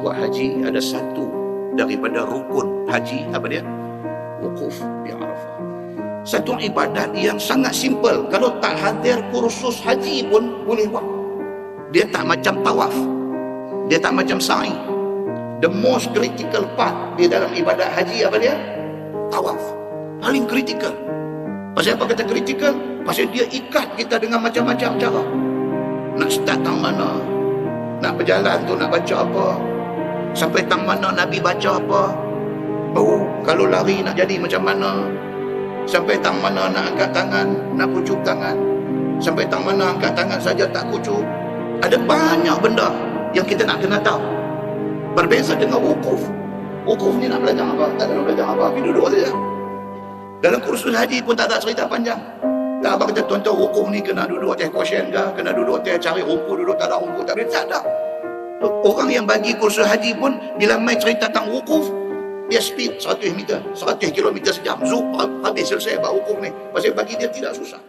buat haji, ada satu daripada rukun haji, apa dia? Wukuf di Arafah. Satu ibadat yang sangat simple. Kalau tak hadir kursus haji pun boleh buat. Dia tak macam tawaf, dia tak macam sa'i. The most critical part di dalam ibadat haji apa dia? Tawaf. Paling critical. Pasal apa kata critical? Pasal dia ikat kita dengan macam-macam cara. Nak start tang mana, nak berjalan tu nak baca apa, sampai tang mana Nabi baca apa, kalau lari nak jadi macam mana, sampai tang mana nak angkat tangan, nak kucuk tangan, sampai tang mana angkat tangan saja tak kucuk. Ada banyak benda yang kita nak kena tahu. Berbeza dengan wukuf. Wukuf ni nak belajar apa? Tak ada nak belajar apa, pergi duduk saja. Dalam kursus haji pun tak ada cerita panjang. Tak apa kata tuan-tuan wukuf ni kena duduk atas cushion ke, kena duduk atas cari rumput, duduk tak ada rumput, tak boleh, tak ada. Orang yang bagi kursus haji pun bila main cerita tentang wukuf, dia speed 100 meter, 100 km sejam, zup, habis selesai buat wukuf ni. Pasal bagi dia tidak susah.